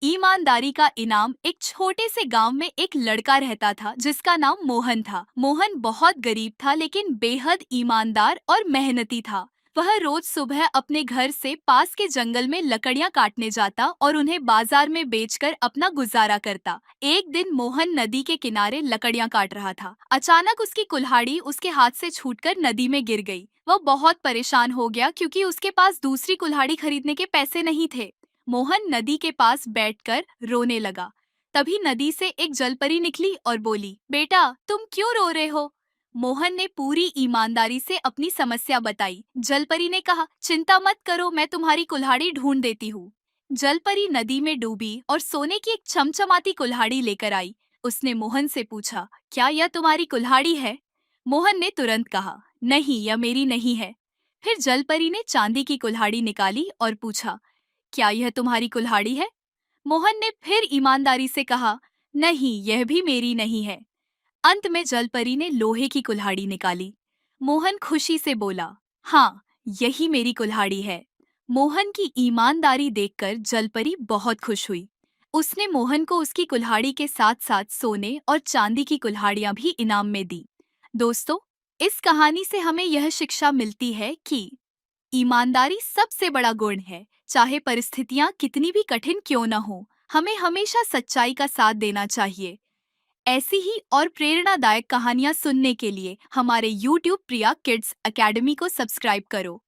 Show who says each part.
Speaker 1: ईमानदारी का इनाम। एक छोटे से गांव में एक लड़का रहता था जिसका नाम मोहन था। मोहन बहुत गरीब था लेकिन बेहद ईमानदार और मेहनती था। वह रोज सुबह अपने घर से पास के जंगल में लकड़ियां काटने जाता और उन्हें बाजार में बेचकर अपना गुजारा करता। एक दिन मोहन नदी के किनारे लकड़ियां काट रहा था। अचानक उसकी कुल्हाड़ी उसके हाथ से छूटकर नदी में गिर गई। वह बहुत परेशान हो गया क्योंकि उसके पास दूसरी कुल्हाड़ी खरीदने के पैसे नहीं थे। मोहन नदी के पास बैठकर रोने लगा। तभी नदी से एक जलपरी निकली और बोली, बेटा तुम क्यों रो रहे हो? मोहन ने पूरी ईमानदारी से अपनी समस्या बताई। जलपरी ने कहा, चिंता मत करो, मैं तुम्हारी कुल्हाड़ी ढूंढ देती हूँ। जलपरी नदी में डूबी और सोने की एक चमचमाती कुल्हाड़ी लेकर आई। उसने मोहन से पूछा, क्या यह तुम्हारी कुल्हाड़ी है? मोहन ने तुरंत कहा, नहीं, यह मेरी नहीं है। फिर जलपरी ने चांदी की कुल्हाड़ी निकाली और पूछा, क्या यह तुम्हारी कुल्हाड़ी है? मोहन ने फिर ईमानदारी से कहा, नहीं, यह भी मेरी नहीं है। अंत में जलपरी ने लोहे की कुल्हाड़ी निकाली। मोहन खुशी से बोला, हाँ, यही मेरी कुल्हाड़ी है। मोहन की ईमानदारी देखकर जलपरी बहुत खुश हुई। उसने मोहन को उसकी कुल्हाड़ी के साथ साथ सोने और चांदी की कुल्हाड़ियां भी इनाम में दी। दोस्तों, इस कहानी से हमें यह शिक्षा मिलती है कि ईमानदारी सबसे बड़ा गुण है। चाहे परिस्थितियां कितनी भी कठिन क्यों न हो, हमें हमेशा सच्चाई का साथ देना चाहिए। ऐसी ही और प्रेरणादायक कहानियां सुनने के लिए हमारे YouTube प्रिया किड्स एकेडमी को सब्सक्राइब करो।